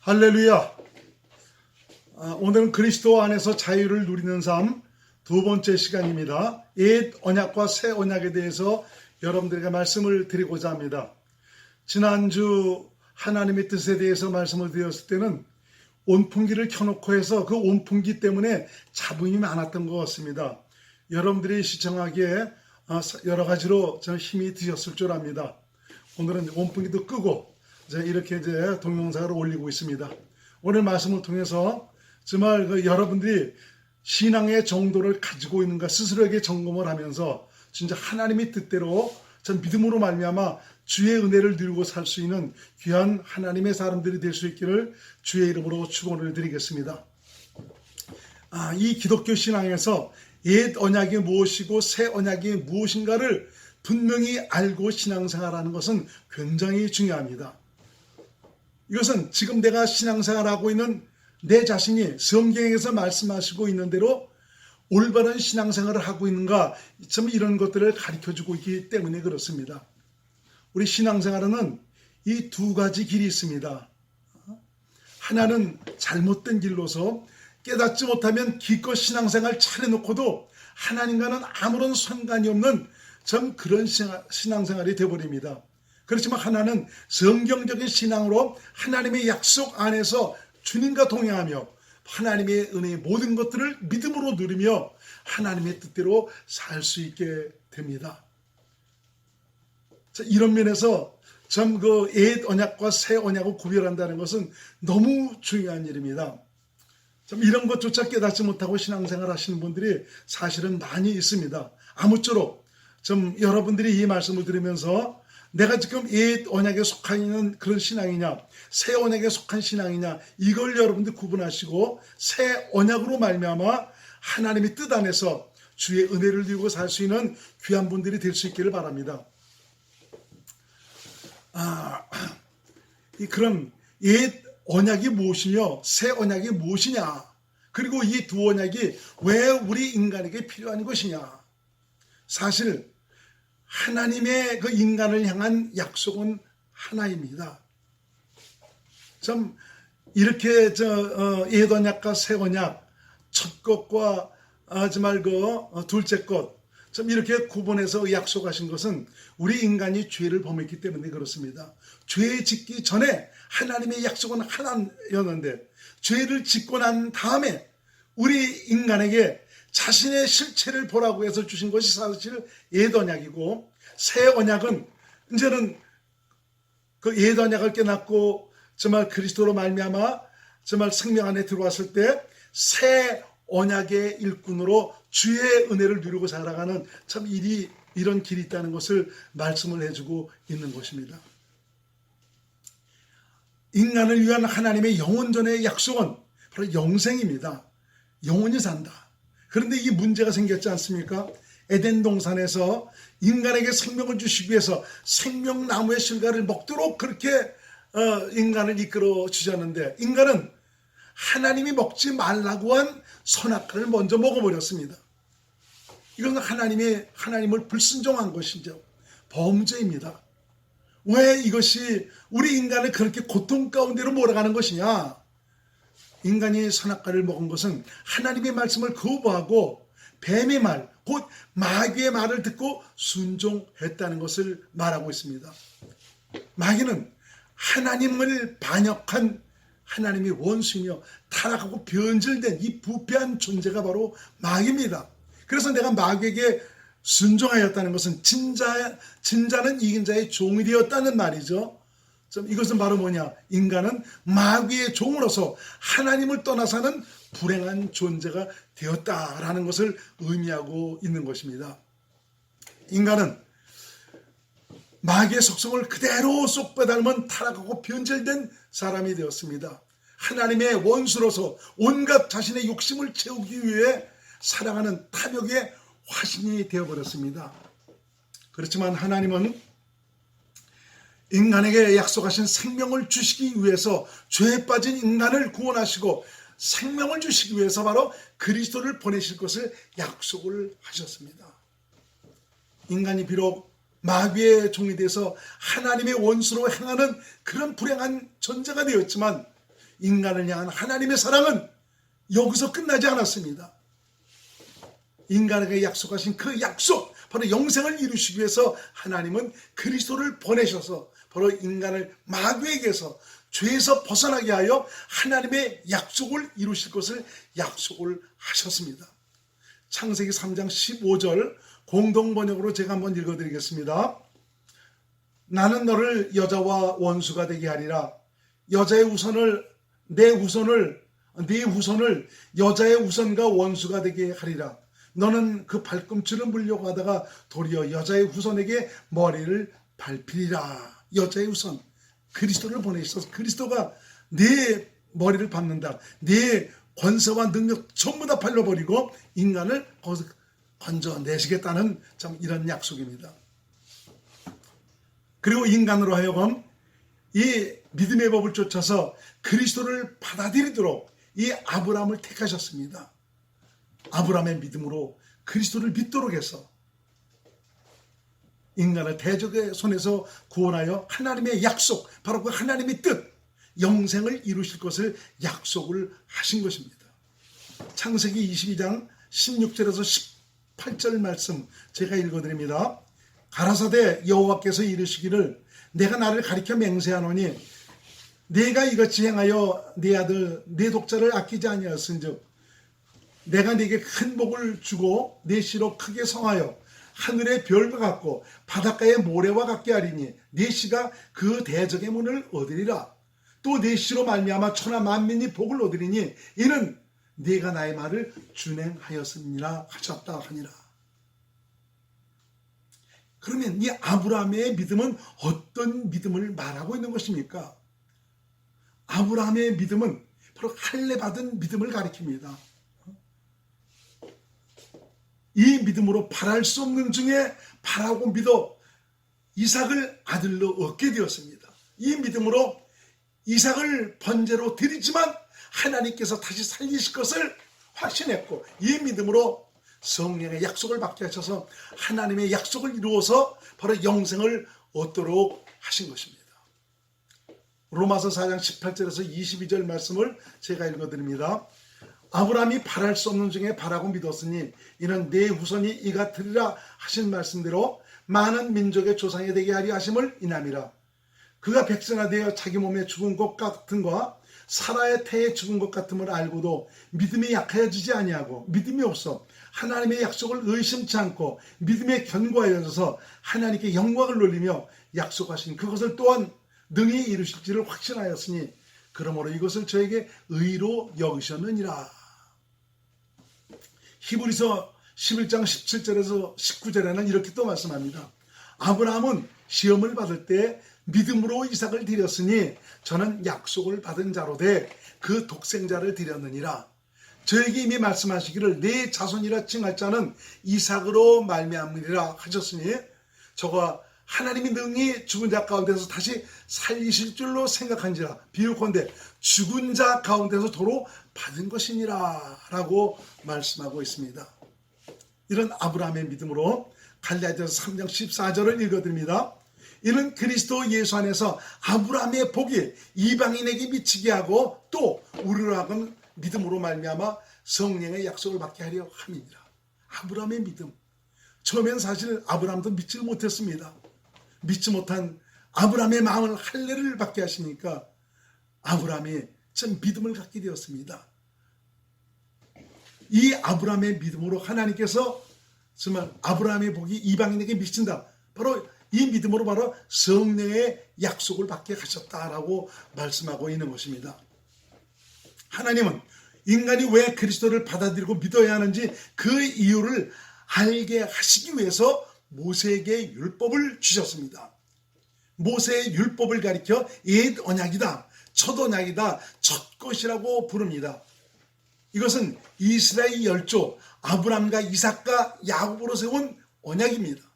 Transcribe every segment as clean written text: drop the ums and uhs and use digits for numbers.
할렐루야. 오늘은 그리스도 안에서 자유를 누리는 삶 두 번째 시간입니다. 옛 언약과 새 언약에 대해서 여러분들에게 말씀을 드리고자 합니다. 지난주 하나님의 뜻에 대해서 말씀을 드렸을 때는 온풍기를 켜놓고 해서 그 온풍기 때문에 잡음이 많았던 것 같습니다. 여러분들이 시청하기에 여러 가지로 저는 힘이 드셨을 줄 압니다. 오늘은 온풍기도 끄고 이렇게 이제 동영상을 올리고 있습니다. 오늘 말씀을 통해서 정말 여러분들이 신앙의 정도를 가지고 있는가 스스로에게 점검을 하면서 진짜 하나님의 뜻대로 전 믿음으로 말미암아 주의 은혜를 누리고 살 수 있는 귀한 하나님의 사람들이 될 수 있기를 주의 이름으로 축원을 드리겠습니다. 이 기독교 신앙에서 옛 언약이 무엇이고 새 언약이 무엇인가를 분명히 알고 신앙생활하는 것은 굉장히 중요합니다. 이것은 지금 내가 신앙생활하고 있는 내 자신이 성경에서 말씀하시고 있는 대로 올바른 신앙생활을 하고 있는가, 참 이런 것들을 가르쳐주고 있기 때문에 그렇습니다. 우리 신앙생활에는 이 두 가지 길이 있습니다. 하나는 잘못된 길로서 깨닫지 못하면 기껏 신앙생활 차려놓고도 하나님과는 아무런 상관이 없는 참 그런 신앙생활이 되어버립니다. 그렇지만 하나는 성경적인 신앙으로 하나님의 약속 안에서 주님과 동행하며 하나님의 은혜의 모든 것들을 믿음으로 누리며 하나님의 뜻대로 살 수 있게 됩니다. 이런 면에서 참 그 옛 언약과 새 언약을 구별한다는 것은 너무 중요한 일입니다. 참 이런 것조차 깨닫지 못하고 신앙생활 하시는 분들이 사실은 많이 있습니다. 아무쪼록 좀 여러분들이 이 말씀을 들으면서 내가 지금 옛 언약에 속한 있는 그런 신앙이냐, 새 언약에 속한 신앙이냐, 이걸 여러분들 구분하시고 새 언약으로 말미암아 하나님의 뜻 안에서 주의 은혜를 누리고 살 수 있는 귀한 분들이 될 수 있기를 바랍니다. 그럼 옛 언약이 무엇이며 새 언약이 무엇이냐, 그리고 이 두 언약이 왜 우리 인간에게 필요한 것이냐. 사실 하나님의 그 인간을 향한 약속은 하나입니다. 참 이렇게 옛 언약과 새 언약, 첫 것과 정말 둘째 것, 참 이렇게 구분해서 약속하신 것은 우리 인간이 죄를 범했기 때문에 그렇습니다. 죄 짓기 전에 하나님의 약속은 하나였는데 죄를 짓고 난 다음에 우리 인간에게 자신의 실체를 보라고 해서 주신 것이 사실 옛 언약이고, 새 언약은 이제는 그 옛 언약을 깨닫고 정말 그리스도로 말미암아 정말 생명 안에 들어왔을 때 새 언약의 일꾼으로 주의 은혜를 누리고 살아가는 참 이런 길이 있다는 것을 말씀을 해주고 있는 것입니다. 인간을 위한 하나님의 영원전의 약속은 바로 영생입니다. 영원히 산다. 그런데 이 문제가 생겼지 않습니까? 에덴 동산에서 인간에게 생명을 주시기 위해서 생명나무의 실과를 먹도록 그렇게 인간을 이끌어 주셨는데, 인간은 하나님이 먹지 말라고 한 선악과를 먼저 먹어버렸습니다. 이건 하나님을 불순종한 것이죠. 범죄입니다. 왜 이것이 우리 인간을 그렇게 고통 가운데로 몰아가는 것이냐? 인간이 선악과를 먹은 것은 하나님의 말씀을 거부하고 뱀의 말, 곧 마귀의 말을 듣고 순종했다는 것을 말하고 있습니다. 마귀는 하나님을 반역한 하나님의 원수이며 타락하고 변질된 이 부패한 존재가 바로 마귀입니다. 그래서 내가 마귀에게 순종하였다는 것은 진자는 이긴 자의 종이 되었다는 말이죠. 이것은 바로 뭐냐? 인간은 마귀의 종으로서 하나님을 떠나서는 불행한 존재가 되었다라는 것을 의미하고 있는 것입니다. 인간은 마귀의 속성을 그대로 쏙 빼닮은 타락하고 변질된 사람이 되었습니다. 하나님의 원수로서 온갖 자신의 욕심을 채우기 위해 살아가는 탐욕의 화신이 되어버렸습니다. 그렇지만 하나님은 인간에게 약속하신 생명을 주시기 위해서 죄에 빠진 인간을 구원하시고 생명을 주시기 위해서 바로 그리스도를 보내실 것을 약속을 하셨습니다. 인간이 비록 마귀의 종이 돼서 하나님의 원수로 행하는 그런 불행한 존재가 되었지만 인간을 향한 하나님의 사랑은 여기서 끝나지 않았습니다. 인간에게 약속하신 그 약속, 바로 영생을 이루시기 위해서 하나님은 그리스도를 보내셔서 바로 인간을 마귀에게서, 죄에서 벗어나게 하여 하나님의 약속을 이루실 것을 약속을 하셨습니다. 창세기 3장 15절 공동번역으로 제가 한번 읽어드리겠습니다. 나는 너를 여자와 원수가 되게 하리라. 여자의 후손을 네 후손을 여자의 후손과 원수가 되게 하리라. 너는 그 발꿈치를 물려고 하다가 도리어 여자의 후손에게 머리를 밟히리라. 여자의 후손, 그리스도를 보내셔서 그리스도가 네 머리를 밟는다. 네 권세와 능력 전부 다 발려버리고 인간을 거기서 건져내시겠다는 참 이런 약속입니다. 그리고 인간으로 하여금 이 믿음의 법을 쫓아서 그리스도를 받아들이도록 이 아브라함을 택하셨습니다. 아브라함의 믿음으로 그리스도를 믿도록 해서 인간을 대적의 손에서 구원하여 하나님의 약속, 바로 그 하나님의 뜻, 영생을 이루실 것을 약속을 하신 것입니다. 창세기 22장 16절에서 18절 말씀 제가 읽어드립니다. 가라사대 여호와께서 이르시기를 내가 나를 가리켜 맹세하노니 내가 이같이 행하여 네 아들 네 독자를 아끼지 아니하였은즉 내가 네게 큰 복을 주고 네 씨로 크게 성하여 하늘의 별과 같고 바닷가의 모래와 같게 하리니 네 씨가 그 대적의 문을 얻으리라. 또 네 씨로 말미암아 천하 만민이 복을 얻으리니 이는 네가 나의 말을 준행하였으니라 하셨다 하니라. 그러면 이 아브라함의 믿음은 어떤 믿음을 말하고 있는 것입니까? 아브라함의 믿음은 바로 할례 받은 믿음을 가리킵니다. 이 믿음으로 바랄 수 없는 중에 바라고 믿어 이삭을 아들로 얻게 되었습니다. 이 믿음으로 이삭을 번제로 드리지만 하나님께서 다시 살리실 것을 확신했고, 이 믿음으로 성령의 약속을 받게 하셔서 하나님의 약속을 이루어서 바로 영생을 얻도록 하신 것입니다. 로마서 4장 18절에서 22절 말씀을 제가 읽어드립니다. 아브라함이 바랄 수 없는 중에 바라고 믿었으니 이는 내 후손이 이가 되리라 하신 말씀대로 많은 민족의 조상이 되게 하리 하심을 인함이라. 그가 백성화되어 자기 몸에 죽은 것 같은과 사라의 태에 죽은 것 같음을 알고도 믿음이 약하여지지 아니하고 믿음이 없어 하나님의 약속을 의심치 않고 믿음에 견고하여져서 하나님께 영광을 돌리며 약속하신 그것을 또한 능히 이루실지를 확신하였으니 그러므로 이것을 저에게 의로 여기셨느니라. 히브리서 11장 17절에서 19절에는 이렇게 또 말씀합니다. 아브라함은 시험을 받을 때 믿음으로 이삭을 드렸으니 저는 약속을 받은 자로 돼 그 독생자를 드렸느니라. 저에게 이미 말씀하시기를 내 자손이라 칭할 자는 이삭으로 말미암으리라 하셨으니 저가 하나님이 능히 죽은 자 가운데서 다시 살리실 줄로 생각한지라 비유컨대 죽은 자 가운데서 도로 받은 것이니라 라고 말씀하고 있습니다. 이런 아브라함의 믿음으로 갈라디아서 3장 14절을 읽어드립니다. 이는 그리스도 예수 안에서 아브라함의 복이 이방인에게 미치게 하고 또 우리로 하여금 믿음으로 말미암아 성령의 약속을 받게 하려 함이니라. 아브라함의 믿음. 처음엔 사실 아브라함도 믿지를 못했습니다. 믿지 못한 아브라함의 마음을 할례를 받게 하시니까 아브라함이 참 믿음을 갖게 되었습니다. 이 아브라함의 믿음으로 하나님께서 정말 아브라함의 복이 이방인에게 미친다. 바로 이 믿음으로 바로 성령의 약속을 받게 하셨다라고 말씀하고 있는 것입니다. 하나님은 인간이 왜 그리스도를 받아들이고 믿어야 하는지 그 이유를 알게 하시기 위해서 모세에게 율법을 주셨습니다. 모세의 율법을 가리켜 옛 언약이다, 첫 언약이다, 첫 것이라고 부릅니다. 이것은 이스라엘 열조 아브람과 이삭과 야곱으로 세운 언약입니다.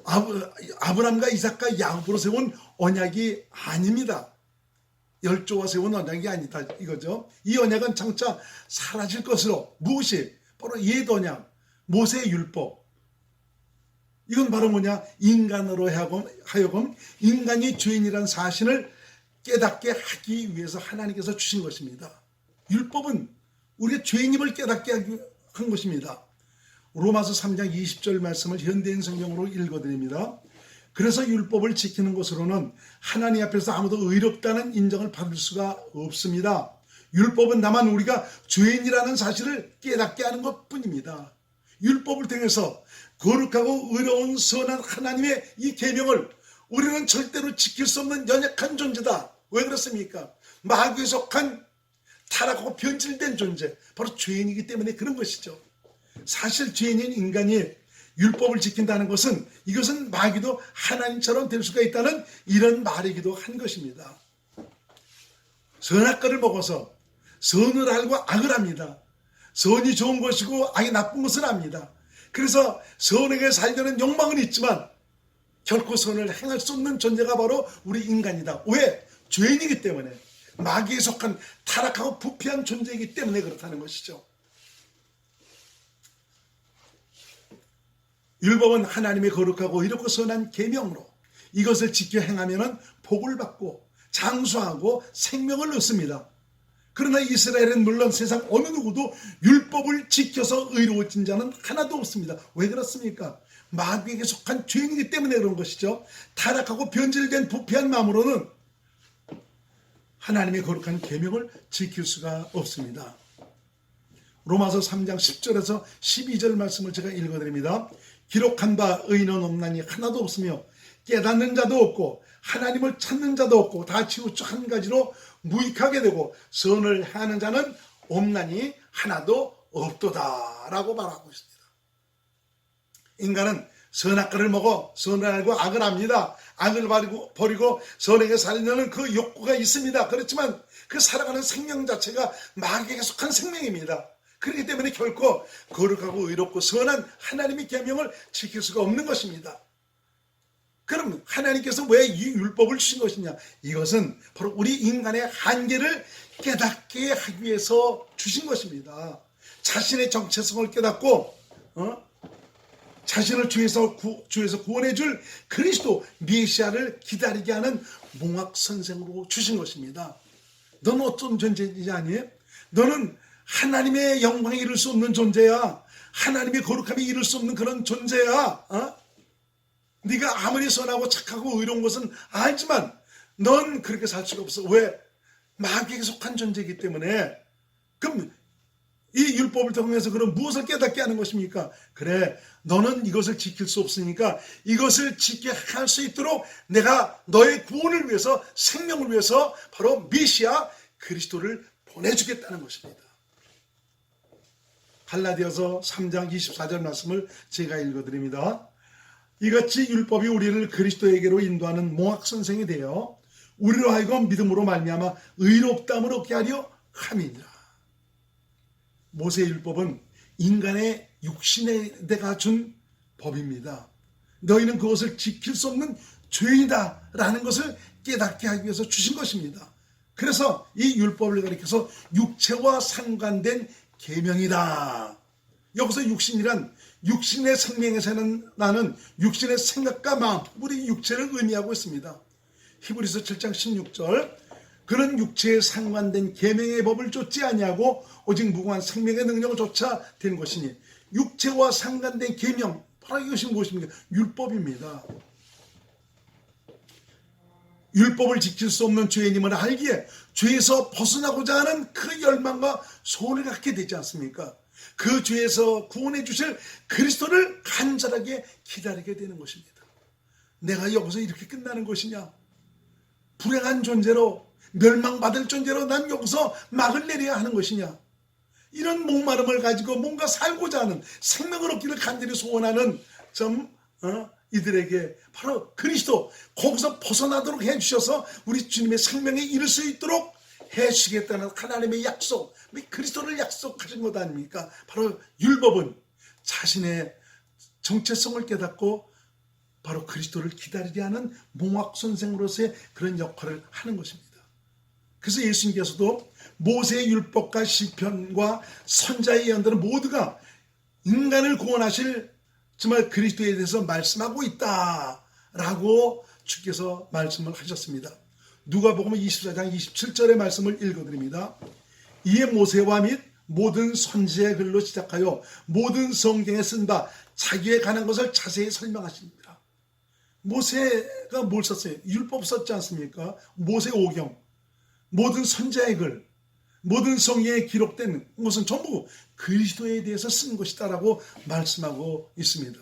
아브람과 이삭과 야곱으로 세운 언약이 아닙니다. 열조와 세운 언약이 아니다 이거죠. 이 언약은 장차 사라질 것으로 무엇이 바로 옛 언약, 모세의 율법. 이건 바로 뭐냐? 인간으로 하여금 인간이 죄인이라는 사실을 깨닫게 하기 위해서 하나님께서 주신 것입니다. 율법은 우리의 죄인임을 깨닫게 하기 한 것입니다. 로마서 3장 20절 말씀을 현대인 성경으로 읽어드립니다. 그래서 율법을 지키는 것으로는 하나님 앞에서 아무도 의롭다는 인정을 받을 수가 없습니다. 율법은 다만 우리가 죄인이라는 사실을 깨닫게 하는 것뿐입니다. 율법을 통해서 거룩하고 의로운 선한 하나님의 이 계명을 우리는 절대로 지킬 수 없는 연약한 존재다. 왜 그렇습니까? 마귀에 속한 타락하고 변질된 존재, 바로 죄인이기 때문에 그런 것이죠. 사실 죄인인 인간이 율법을 지킨다는 것은 이것은 마귀도 하나님처럼 될 수가 있다는 이런 말이기도 한 것입니다. 선악과를 먹어서 선을 알고 악을 합니다. 선이 좋은 것이고 악이 나쁜 것을 압니다. 그래서 선에게 살려는 욕망은 있지만 결코 선을 행할 수 없는 존재가 바로 우리 인간이다. 왜? 죄인이기 때문에, 마귀에 속한 타락하고 부패한 존재이기 때문에 그렇다는 것이죠. 율법은 하나님의 거룩하고 의롭고 선한 계명으로 이것을 지켜 행하면 복을 받고 장수하고 생명을 얻습니다. 그러나 이스라엘은 물론 세상 어느 누구도 율법을 지켜서 의로워진 자는 하나도 없습니다. 왜 그렇습니까? 마귀에게 속한 죄인이기 때문에 그런 것이죠. 타락하고 변질된 부패한 마음으로는 하나님의 거룩한 계명을 지킬 수가 없습니다. 로마서 3장 10절에서 12절 말씀을 제가 읽어드립니다. 기록한 바 의인은 없나니 하나도 없으며 깨닫는 자도 없고 하나님을 찾는 자도 없고 다 치우쳐 한 가지로 무익하게 되고 선을 행하는 자는 없나니 하나도 없도다 라고 말하고 있습니다. 인간은 선악과를 먹어 선을 알고 악을 합니다. 악을 버리고 선에게 살려는 그 욕구가 있습니다. 그렇지만 그 살아가는 생명 자체가 마귀에게 속한 생명입니다. 그렇기 때문에 결코 거룩하고 의롭고 선한 하나님의 계명을 지킬 수가 없는 것입니다. 그럼 하나님께서 왜 이 율법을 주신 것이냐? 이것은 바로 우리 인간의 한계를 깨닫게 하기 위해서 주신 것입니다. 자신의 정체성을 깨닫고 자신을 주에서 구원해 줄 그리스도 메시아를 기다리게 하는 몽학선생으로 주신 것입니다. 너는 어떤 존재이지 아니? 너는 하나님의 영광에 이를 수 없는 존재야. 하나님의 거룩함에 이를 수 없는 그런 존재야. 네가 아무리 선하고 착하고 의로운 것은 알지만 넌 그렇게 살 수가 없어. 왜? 마귀에게 속한 존재이기 때문에. 그럼 이 율법을 통해서 그럼 무엇을 깨닫게 하는 것입니까? 그래, 너는 이것을 지킬 수 없으니까 이것을 지키게 할 수 있도록 내가 너의 구원을 위해서, 생명을 위해서 바로 메시아 그리스도를 보내주겠다는 것입니다. 갈라디아서 3장 24절 말씀을 제가 읽어드립니다. 이같이 율법이 우리를 그리스도에게로 인도하는 몽학선생이 되어 우리로 하여금 믿음으로 말미암아 의롭다함을 얻게 하려 함이니라. 모세의 율법은 인간의 육신에 대가 준 법입니다. 너희는 그것을 지킬 수 없는 죄인이다 라는 것을 깨닫게 하기 위해서 주신 것입니다. 그래서 이 율법을 가리켜서 육체와 상관된 계명이다. 여기서 육신이란 육신의 생명에서 나는 육신의 생각과 마음, 우리 육체를 의미하고 있습니다. 히브리서 7장 16절 그런 육체에 상관된 계명의 법을 좇지 아니하고 오직 무궁한 생명의 능력을 좇아 된 것이니 육체와 상관된 계명, 바로 이것이 무엇입니까? 율법입니다. 율법을 지킬 수 없는 죄인임을 알기에 죄에서 벗어나고자 하는 그 열망과 소원을 갖게 되지 않습니까? 그 죄에서 구원해 주실 그리스도를 간절하게 기다리게 되는 것입니다. 내가 여기서 이렇게 끝나는 것이냐? 불행한 존재로, 멸망받을 존재로 난 여기서 막을 내려야 하는 것이냐? 이런 목마름을 가지고 뭔가 살고자 하는, 생명을 얻기를 간절히 소원하는 이들에게 바로 그리스도, 거기서 벗어나도록 해주셔서 우리 주님의 생명에 이를 수 있도록 해주시겠다는 하나님의 약속, 그리스도를 약속하신 것 아닙니까? 바로 율법은 자신의 정체성을 깨닫고 바로 그리스도를 기다리게 하는 몽학선생으로서의 그런 역할을 하는 것입니다. 그래서 예수님께서도 모세의 율법과 시편과 선자의 예언들은 모두가 인간을 구원하실 정말 그리스도에 대해서 말씀하고 있다라고 주께서 말씀을 하셨습니다. 누가복음 24장 27절의 말씀을 읽어드립니다. 이에 모세와 및 모든 선지의 글로 시작하여 모든 성경에 쓴 바 자기에 관한 것을 자세히 설명하십니다. 모세가 뭘 썼어요? 율법 썼지 않습니까? 모세 오경, 모든 선지의 글, 모든 성경에 기록된 것은 전부 그리스도에 대해서 쓴 것이다라고 말씀하고 있습니다.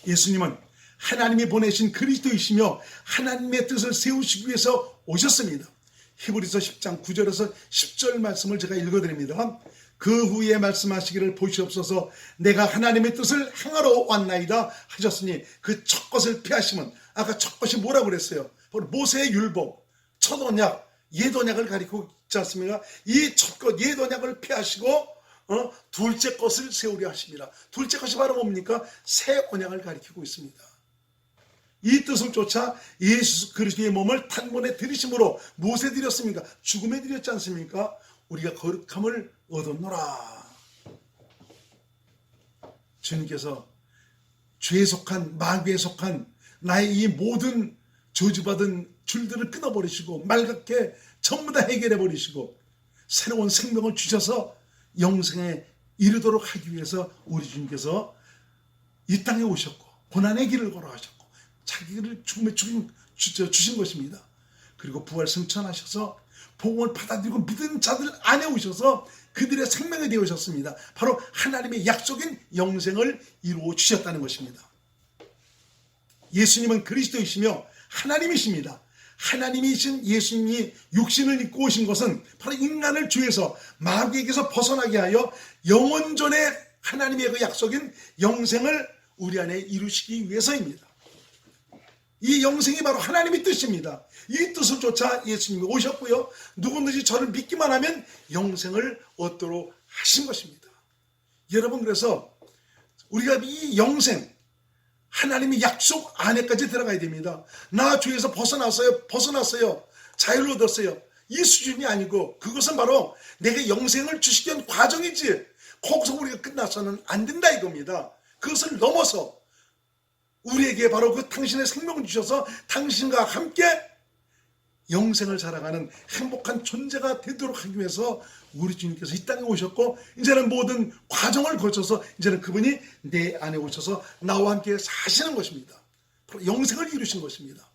예수님은 하나님이 보내신 그리스도이시며 하나님의 뜻을 세우시기 위해서 오셨습니다. 히브리서 10장 9절에서 10절 말씀을 제가 읽어드립니다. 그 후에 말씀하시기를 보시옵소서 내가 하나님의 뜻을 행하러 왔나이다 하셨으니 그 첫 것을 피하시면 아까 첫 것이 뭐라고 그랬어요? 바로 모세의 율법, 첫 언약, 옛 언약을 가리키고 있지 않습니까? 이 첫 것, 옛 언약을 피하시고 둘째 것을 세우려 하십니다. 둘째 것이 바로 뭡니까? 새 언약을 가리키고 있습니다. 이 뜻을 쫓아 예수 그리스도의 몸을 단번에 들이심으로 무엇에 드렸습니까? 죽음에 드렸지 않습니까? 우리가 거룩함을 얻었노라. 주님께서 죄에 속한, 마귀에 속한 나의 이 모든 저주받은 줄들을 끊어버리시고 맑게 전부 다 해결해버리시고 새로운 생명을 주셔서 영생에 이르도록 하기 위해서 우리 주님께서 이 땅에 오셨고 고난의 길을 걸어가셨고 자기를 죽음에 주신 것입니다. 그리고 부활 승천하셔서 복음을 받아들이고 믿은 자들 안에 오셔서 그들의 생명이 되어셨습니다. 바로 하나님의 약속인 영생을 이루어 주셨다는 것입니다. 예수님은 그리스도이시며 하나님이십니다. 하나님이신 예수님이 육신을 입고 오신 것은 바로 인간을 죄에서 마귀에게서 벗어나게 하여 영원전에 하나님의 그 약속인 영생을 우리 안에 이루시기 위해서입니다. 이 영생이 바로 하나님의 뜻입니다. 이 뜻을 쫓아 예수님이 오셨고요. 누구든지 저를 믿기만 하면 영생을 얻도록 하신 것입니다. 여러분, 그래서 우리가 이 영생, 하나님의 약속 안에까지 들어가야 됩니다. 나 죄에서 벗어났어요. 자유를 얻었어요. 이 수준이 아니고 그것은 바로 내게 영생을 주시기 위한 과정이지 거기서 우리가 끝나서는 안 된다 이겁니다. 그것을 넘어서 우리에게 바로 그 당신의 생명을 주셔서 당신과 함께 영생을 살아가는 행복한 존재가 되도록 하기 위해서 우리 주님께서 이 땅에 오셨고 이제는 모든 과정을 거쳐서 이제는 그분이 내 안에 오셔서 나와 함께 사시는 것입니다. 바로 영생을 이루신 것입니다.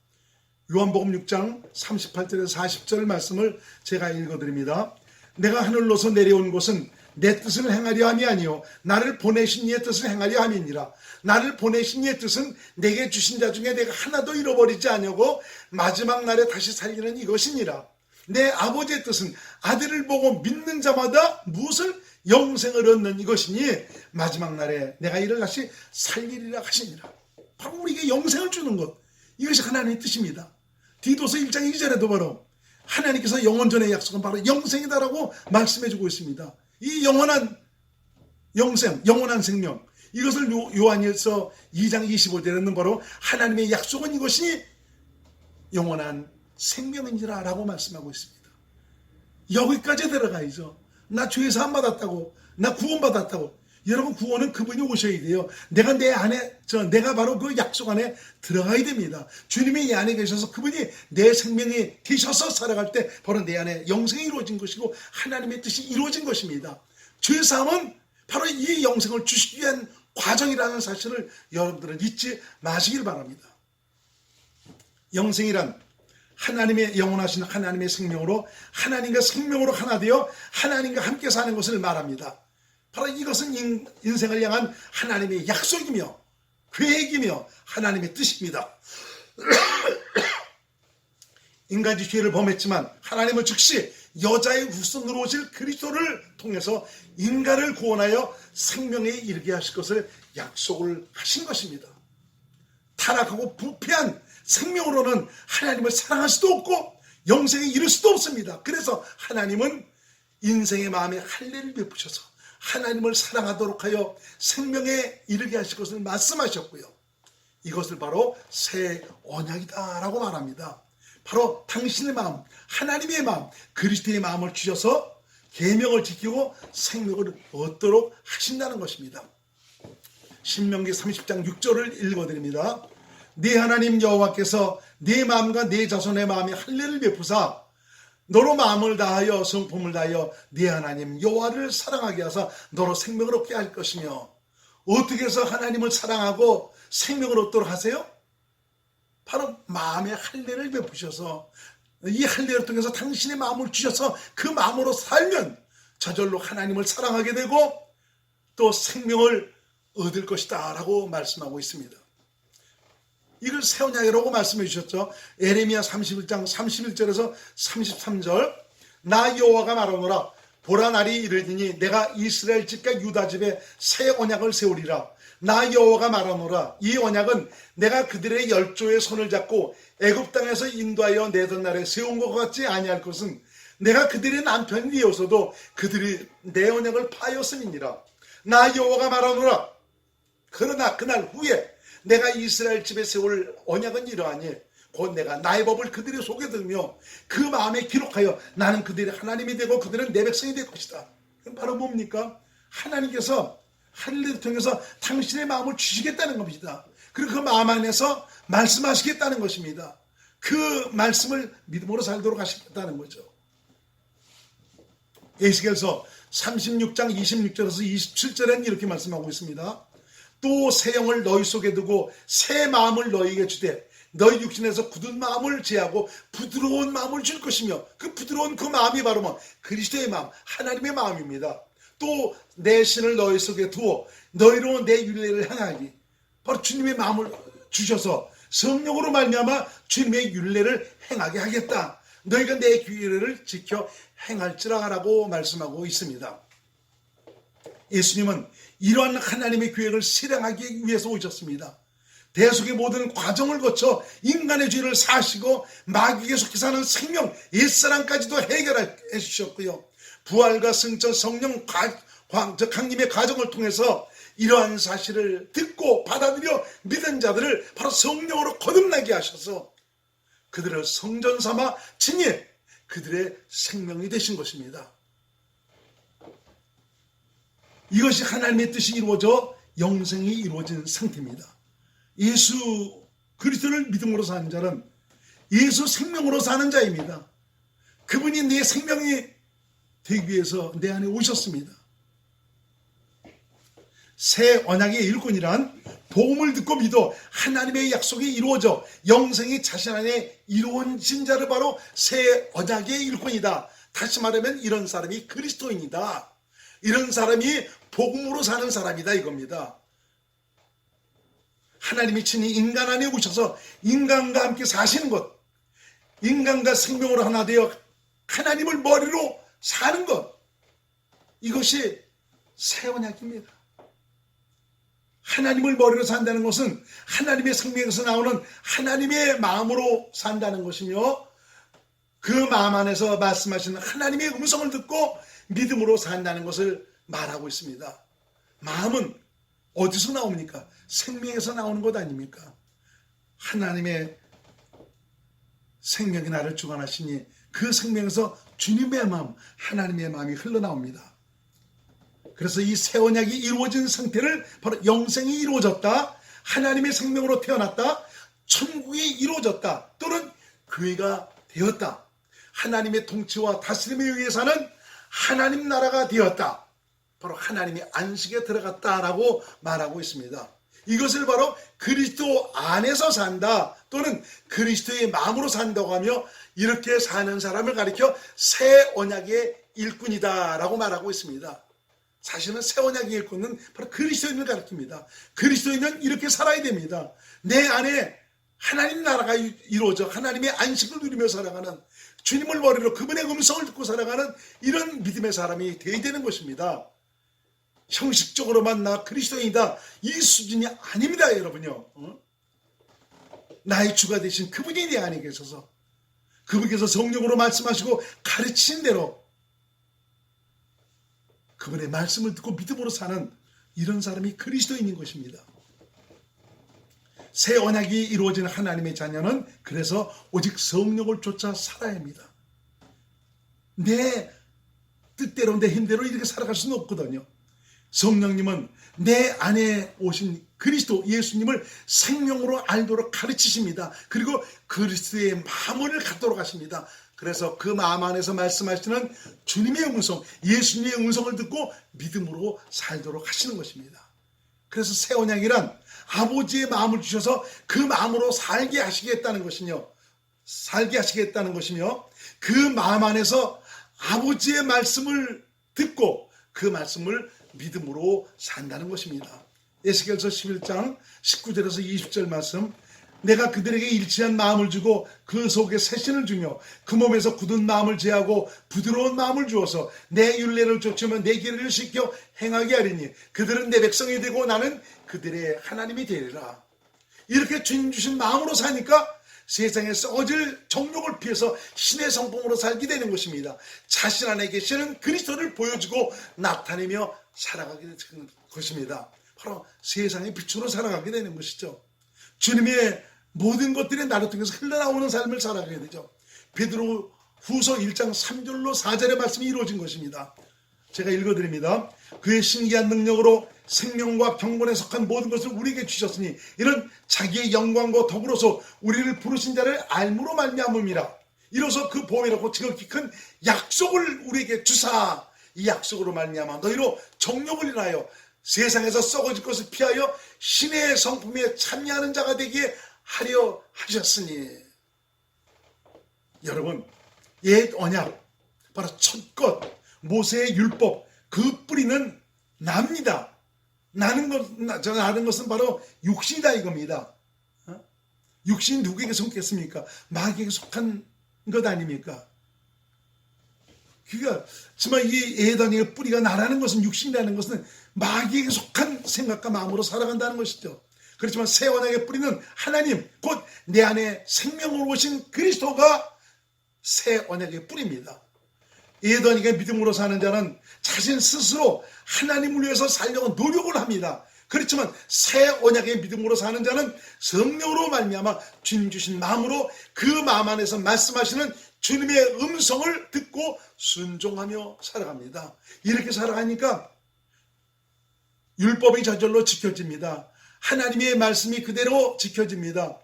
요한복음 6장 38절에서 40절 말씀을 제가 읽어드립니다. 내가 하늘로서 내려온 것은 내 뜻을 행하려 함이 아니요 나를 보내신 이의 뜻을 행하려 함이니라. 나를 보내신 이의 뜻은 내게 주신 자 중에 내가 하나도 잃어버리지 아니하고 마지막 날에 다시 살리는 이것이니라. 내 아버지의 뜻은 아들을 보고 믿는 자마다 무엇을 영생을 얻는 이것이니 마지막 날에 내가 이를 다시 살리리라 하시니라. 바로 우리에게 영생을 주는 것, 이것이 하나님의 뜻입니다. 디도서 1장 2절에도 바로 하나님께서 영원전의 약속은 바로 영생이다라고 말씀해주고 있습니다. 이 영원한 영생, 영원한 생명, 이것을 요한일서 2장 25절에는 바로 하나님의 약속은 이것이 영원한 생명이니라 라고 말씀하고 있습니다. 여기까지 들어가야죠. 나 죄 사함 받았다고, 나 구원 받았다고. 여러분, 구원은 그분이 오셔야 돼요. 내가 내 안에, 내가 바로 그 약속 안에 들어가야 됩니다. 주님이 이 안에 계셔서 그분이 내 생명이 되셔서 살아갈 때 바로 내 안에 영생이 이루어진 것이고 하나님의 뜻이 이루어진 것입니다. 죄 사함은 바로 이 영생을 주시기 위한 과정이라는 사실을 여러분들은 잊지 마시길 바랍니다. 영생이란 하나님의 영원하신 하나님의 생명으로 하나님과 생명으로 하나 되어 하나님과 함께 사는 것을 말합니다. 바로 이것은 인생을 향한 하나님의 약속이며 계획이며 하나님의 뜻입니다. 인간이 죄를 범했지만 하나님은 즉시 여자의 후손으로 오실 그리스도를 통해서 인간을 구원하여 생명에 이르게 하실 것을 약속을 하신 것입니다. 타락하고 부패한 생명으로는 하나님을 사랑할 수도 없고 영생에 이를 수도 없습니다. 그래서 하나님은 인생의 마음에 할례를 베푸셔서 하나님을 사랑하도록 하여 생명에 이르게 하실 것을 말씀하셨고요. 이것을 바로 새 언약이다라고 말합니다. 바로 당신의 마음, 하나님의 마음, 그리스도의 마음을 주셔서 계명을 지키고 생명을 얻도록 하신다는 것입니다. 신명기 30장 6절을 읽어드립니다. 네 하나님 여호와께서 네 마음과 네 자손의 마음에 할례를 베푸사 너로 마음을 다하여 성품을 다하여 네 하나님 여호와를 사랑하게 하사 너로 생명을 얻게 할 것이며, 어떻게 해서 하나님을 사랑하고 생명을 얻도록 하세요? 바로 마음의 할례를 베푸셔서, 이 할례를 통해서 당신의 마음을 주셔서 그 마음으로 살면 저절로 하나님을 사랑하게 되고 또 생명을 얻을 것이다 라고 말씀하고 있습니다. 이걸 새 언약이라고 말씀해 주셨죠. 에레미야 31장 31절에서 33절, 나 여호와가 말하노라. 보라, 날이 이르리니 내가 이스라엘 집과 유다 집에 새 언약을 세우리라. 나 여호와가 말하노라. 이 언약은 내가 그들의 열조의 손을 잡고 애굽 땅에서 인도하여 내던 날에 세운 것 같지 아니할 것은 내가 그들의 남편이 되어서도 그들이 내 언약을 파하였음이니라. 나 여호와가 말하노라. 그러나 그날 후에 내가 이스라엘 집에 세울 언약은 이러하니 곧 내가 나의 법을 그들의 속에 들며 그 마음에 기록하여 나는 그들의 하나님이 되고 그들은 내 백성이 될 것이다. 바로 뭡니까? 하나님께서 할례를 통해서 당신의 마음을 주시겠다는 겁니다. 그리고 그 마음 안에서 말씀하시겠다는 것입니다. 그 말씀을 믿음으로 살도록 하시겠다는 거죠. 에스겔서 36장 26절에서 27절에는 이렇게 말씀하고 있습니다. 또 새 영을 너희 속에 두고 새 마음을 너희에게 주되 너희 육신에서 굳은 마음을 제하고 부드러운 마음을 줄 것이며, 그 부드러운 그 마음이 바로 뭐 그리스도의 마음, 하나님의 마음입니다. 또 내 신을 너희 속에 두어 너희로 내 율례를 행하기, 바로 주님의 마음을 주셔서 성령으로 말미암아 주님의 율례를 행하게 하겠다. 너희가 내 규례를 지켜 행할지라라고 말씀하고 있습니다. 예수님은 이러한 하나님의 계획을 실행하기 위해서 오셨습니다. 대속의 모든 과정을 거쳐 인간의 죄를 사시고 마귀에게 속해 사는 생명, 옛사람까지도 해결해 주셨고요. 부활과 승천, 성령 강림의 과정을 통해서 이러한 사실을 듣고 받아들여 믿은 자들을 바로 성령으로 거듭나게 하셔서 그들을 성전 삼아 진예 그들의 생명이 되신 것입니다. 이것이 하나님의 뜻이 이루어져 영생이 이루어진 상태입니다. 예수 그리스도를 믿음으로 사는 자는 예수 생명으로 사는 자입니다. 그분이 내 생명이 되기 위해서 내 안에 오셨습니다. 새 언약의 일꾼이란 복음을 듣고 믿어 하나님의 약속이 이루어져 영생이 자신 안에 이루어진 자를 바로 새 언약의 일꾼이다. 다시 말하면 이런 사람이 그리스도인이다. 이런 사람이 복음으로 사는 사람이다 이겁니다. 하나님이 친히 인간 안에 오셔서 인간과 함께 사시는 것, 인간과 생명으로 하나 되어 하나님을 머리로 사는 것, 이것이 새 언약입니다. 하나님을 머리로 산다는 것은 하나님의 생명에서 나오는 하나님의 마음으로 산다는 것이며, 그 마음 안에서 말씀하시는 하나님의 음성을 듣고 믿음으로 산다는 것을 말하고 있습니다. 마음은 어디서 나옵니까? 생명에서 나오는 것 아닙니까? 하나님의 생명이 나를 주관하시니 그 생명에서 주님의 마음, 하나님의 마음이 흘러나옵니다. 그래서 이 새 언약이 이루어진 상태를 바로 영생이 이루어졌다, 하나님의 생명으로 태어났다, 천국이 이루어졌다, 또는 교회가 되었다, 하나님의 통치와 다스림에 의해 사는 하나님 나라가 되었다, 바로 하나님의 안식에 들어갔다라고 말하고 있습니다. 이것을 바로 그리스도 안에서 산다, 또는 그리스도의 마음으로 산다고 하며 이렇게 사는 사람을 가리켜 새 언약의 일꾼이다라고 말하고 있습니다. 사실은 새 언약의 일꾼은 바로 그리스도인을 가리킵니다. 그리스도인은 이렇게 살아야 됩니다. 내 안에 하나님 나라가 이루어져 하나님의 안식을 누리며 살아가는, 주님을 머리로 그분의 음성을 듣고 살아가는 이런 믿음의 사람이 되어야 되는 것입니다. 형식적으로만 나 그리스도인이다, 이 수준이 아닙니다 여러분요. 나의 주가 되신 그분이 내 안에 계셔서 그분께서 성령으로 말씀하시고 가르치신 대로 그분의 말씀을 듣고 믿음으로 사는 이런 사람이 그리스도인인 것입니다. 새 언약이 이루어진 하나님의 자녀는 그래서 오직 성령을 쫓아 살아야 합니다. 내 뜻대로 내 힘대로 이렇게 살아갈 수는 없거든요. 성령님은 내 안에 오신 그리스도 예수님을 생명으로 알도록 가르치십니다. 그리고 그리스도의 마음을 갖도록 하십니다. 그래서 그 마음 안에서 말씀하시는 주님의 음성, 예수님의 음성을 듣고 믿음으로 살도록 하시는 것입니다. 그래서 새 언약이란 아버지의 마음을 주셔서 그 마음으로 살게 하시겠다는 것이며 그 마음 안에서 아버지의 말씀을 듣고 그 말씀을 믿음으로 산다는 것입니다. 에스겔서 11장 19절에서 20절 말씀, 내가 그들에게 일치한 마음을 주고 그 속에 새신을 주며 그 몸에서 굳은 마음을 제하고 부드러운 마음을 주어서 내 율례를 좇으며 내 길을 지켜 행하게 하리니 그들은 내 백성이 되고 나는 그들의 하나님이 되리라. 이렇게 주님 주신 마음으로 사니까 세상에 썩어질 정욕을 피해서 신의 성품으로 살게 되는 것입니다. 자신 안에 계시는 그리스도를 보여주고 나타내며 살아가게 되는 것입니다. 바로 세상의 빛으로 살아가게 되는 것이죠. 주님의 모든 것들이 나를 통해서 흘러나오는 삶을 살아가게 되죠. 베드로 후서 1장 3절로 4절의 말씀이 이루어진 것입니다. 제가 읽어드립니다. 그의 신기한 능력으로 생명과 경건에 속한 모든 것을 우리에게 주셨으니 이는 자기의 영광과 더불어서 우리를 부르신 자를 알므로 말미암음이라. 이로써 그 보배라고 지극히 큰 약속을 우리에게 주사, 이 약속으로 말미암아 너희로 정욕을 인하여 세상에서 썩어질 것을 피하여 신의 성품에 참여하는 자가 되게 하려 하셨으니. 여러분, 옛 언약, 바로 첫 것, 모세의 율법, 그 뿌리는 납니다. 나는 것은 바로 육신이다 이겁니다. 육신이 누구에게 속했습니까? 마귀에게 속한 것 아닙니까? 그러니까 정말 이 예단의 뿌리가 나라는 것은, 육신이라는 것은 마귀에게 속한 생각과 마음으로 살아간다는 것이죠. 그렇지만 새 언약의 뿌리는 하나님, 곧 내 안에 생명으로 오신 그리스도가 새 언약의 뿌리입니다. 예언의 믿음으로 사는 자는 자신 스스로 하나님을 위해서 살려고 노력을 합니다. 그렇지만 새 언약의 믿음으로 사는 자는 성령으로 말미암아 주님 주신 마음으로 그 마음 안에서 말씀하시는 주님의 음성을 듣고 순종하며 살아갑니다. 이렇게 살아가니까 율법이 저절로 지켜집니다. 하나님의 말씀이 그대로 지켜집니다.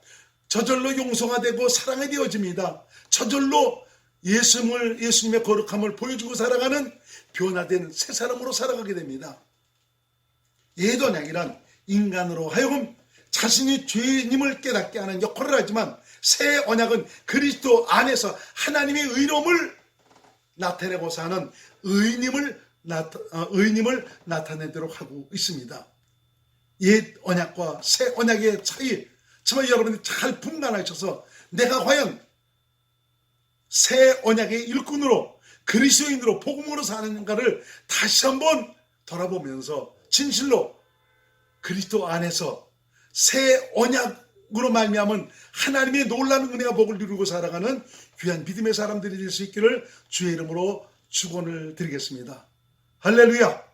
저절로 용서가 되고 사랑이 되어집니다. 저절로 예수님의 거룩함을 보여주고 살아가는 변화된 새 사람으로 살아가게 됩니다. 옛 언약이란 인간으로 하여금 자신이 죄인임을 깨닫게 하는 역할을 하지만 새 언약은 그리스도 안에서 하나님의 의로움을 나타내고 사는 의인임을 나타내도록 하고 있습니다. 옛 언약과 새 언약의 차이, 정말 여러분이 잘 분간하셔서 내가 과연 새 언약의 일꾼으로 그리스도인으로 복음으로 사는가를 다시 한번 돌아보면서 진실로 그리스도 안에서 새 언약으로 말미암은 하나님의 놀라운 은혜와 복을 누리고 살아가는 귀한 믿음의 사람들이 될 수 있기를 주의 이름으로 축원을 드리겠습니다. 할렐루야.